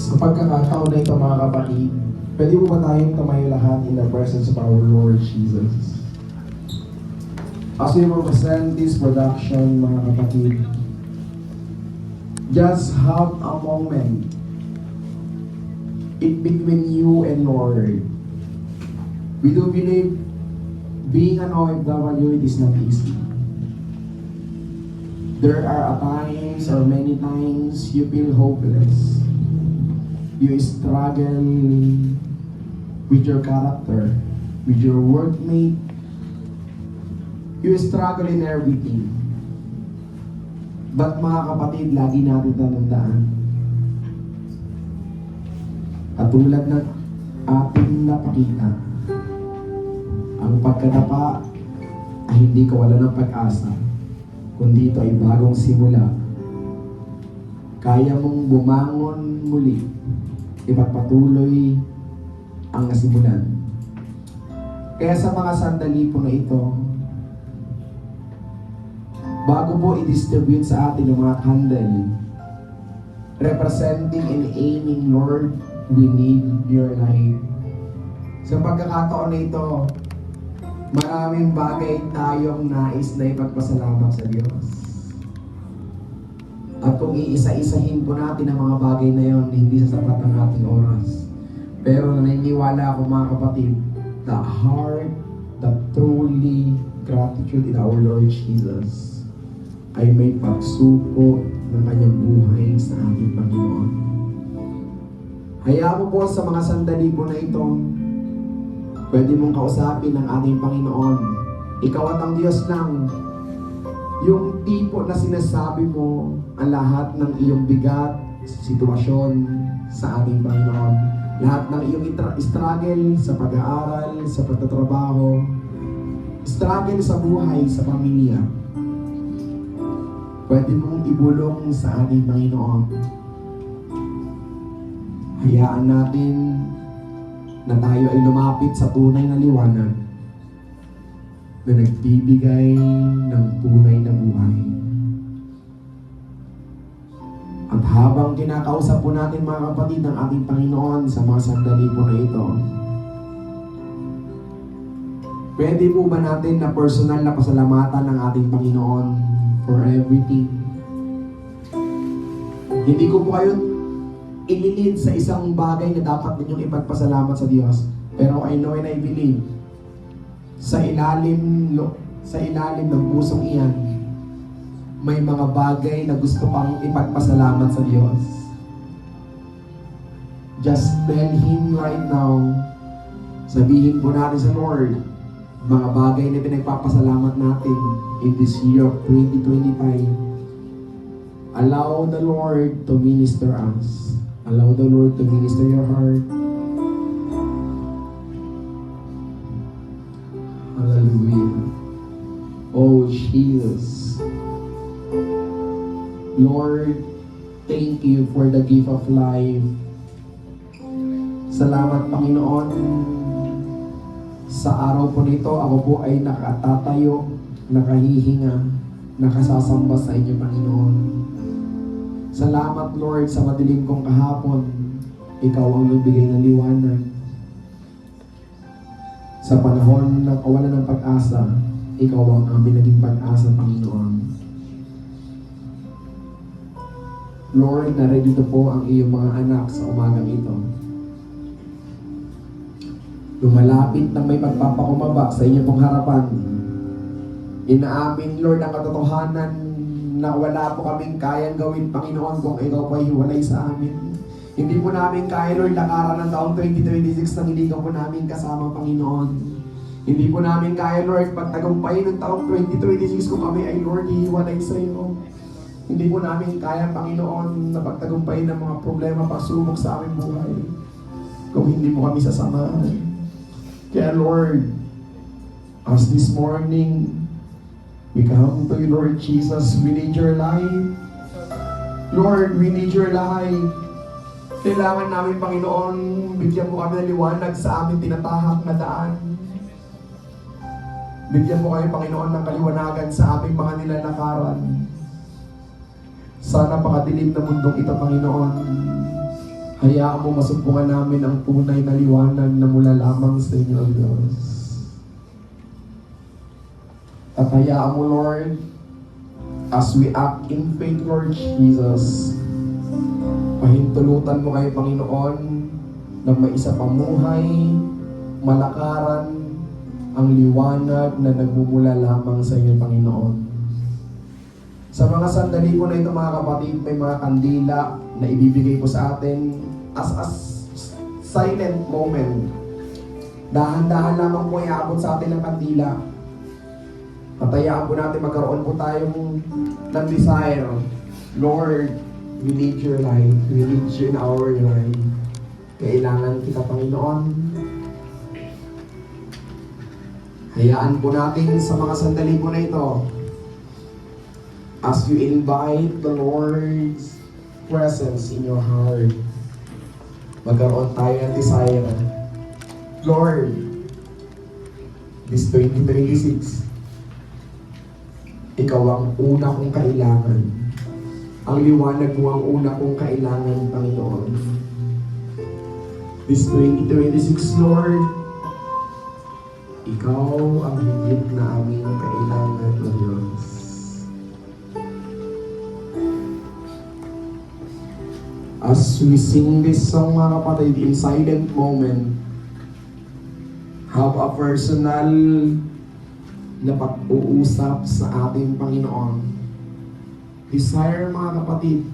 Sa pagkakataon na ito mga kapatid, pwede mo ba tayong tumayo lahat in the presence of our Lord Jesus? As we represent this production mga kapatid, just have a moment in between you and Lord. We do believe being an OFW, it is not easy. There are times or many times you feel hopeless. You struggle with your character, with your workmate. You struggle in everything. But mga kapatid, lagi natin tatandaan. At tulad ng ating napakita, ang pagkadapa ay hindi kawalan ng pag-asa, kundi ito ay bagong simula. Kaya mong bumangon muli, ipagpatuloy ang nasimulan. Kaya sa mga sandali po na ito, bago po i-distribute sa atin ang mga candle, representing and aiming, Lord, we need your light. Sa pagkakataon na ito, maraming bagay tayong nais na ipagpasalamat sa Diyos. At kung iisa-isahin po natin ang mga bagay na yon, hindi sasapat ang ating oras. Pero naniniwala ako mga kapatid, the heart, the truly gratitude in our Lord Jesus ay may pagsuko ng kanyang buhay sa ating Panginoon. Hayaan mo po sa mga sandali po na ito, pwede mong kausapin ang ating Panginoon. Ikaw at ang Diyos lang. Yung tipo na sinasabi mo ang lahat ng iyong bigat, sitwasyon sa ating Panginoon. Lahat ng iyong struggle sa pag-aaral, sa pagtatrabaho, struggle sa buhay, sa pamilya. Pwede mong ibulong sa ating Panginoon. Hayaan natin na tayo ay lumapit sa tunay na liwanag na nagbibigay ng tunay na buhay. At habang kinakausap po natin mga kapatid ng ating Panginoon sa mga sandali po na ito, pwede po ba natin na personal na pasalamatan ng ating Panginoon for everything? Hindi ko po kayo ililid sa isang bagay na dapat ninyong ipagpasalamat sa Diyos. Pero I know and I believe, sa ilalim ng pusong iyan, may mga bagay na gusto pang ipagpasalamat sa Diyos. Just tell Him right now, sabihin po natin sa Lord, mga bagay na pinagpapasalamat natin in this year of 2025. Allow the Lord to minister us. Allow the Lord to minister your heart. Hallelujah. Oh, Jesus. Lord, thank you for the gift of life. Salamat, Panginoon. Sa araw po nito, ako po ay nakatatayo, nakahihinga, nakasasamba sa inyo, Panginoon. Salamat, Lord, sa madilim kong kahapon. Ikaw ang nagbigay ng liwanag. Sa panahon ng kawalan ng pag-asa, ikaw ang aming naging pag-asa, Panginoon. Lord, narito po ang iyong mga anak sa umagang ito. Lumalapit ng may pagpapakumaba sa inyong pong harapan. Inaamin, Lord, ang katotohanan na wala po kaming kayang gawin, Panginoon, kung ikaw po ay hiwalay sa amin. Hindi po namin kaya, Lord, lakaran ng taong 2026 nang hindi ka po namin kasama, Panginoon. Hindi po namin kaya, Lord, pagtagumpayin ng taong 2026 kung kami ay, Lord, hihiwalay sa iyo. Hindi po namin kaya, Panginoon, na pagtagumpayin ng mga problema, pasubok sa aming buhay kung hindi mo kami sasamahan. Kaya, Lord, as this morning, we come to you, Lord Jesus. We need your light. Lord, we need your light. Kailangan namin, Panginoon, bigyan mo kami ng liwanag sa aming tinatahak na daan. Bigyan mo kami, Panginoon, ng kaliwanagan sa aming mga nilalakaran. Sana pakadilim na mundong ito, Panginoon, Hayaan mo masumpungan namin ang tunay na liwanag na mula lamang sa inyo, Diyos. At hayaan mo, Lord, as we act in faith, Lord Jesus, pahintulutan mo kayo, Panginoon, na may isa pamuhay, malakaran, ang liwanag na nagmumula lamang sa inyo, Panginoon. Sa mga sandali po na ito, mga kapatid, may mga kandila na ibibigay po sa atin as a silent moment. Dahan-dahan lamang po iabot sa atin ang kandila. Patayaan po natin, magkaroon po tayong ng desire. Lord, we need your light. We need you in our life. Kailangan kita, Panginoon. Hayaan po natin sa mga sandali po na ito, as you invite the Lord's presence in your heart, magkaroon tayo ng desire. Lord, this 2026, ikaw ang una kong kailangan. Ang liwanag mo ang una kong kailangan, Panginoon. This 2026, Lord, ikaw ang higit na aming kailangan, O Diyos. As we sing this song, mga kapatid, in silent moment, have a personal na pag-uusap sa ating Panginoon. Desire, mga kapatid,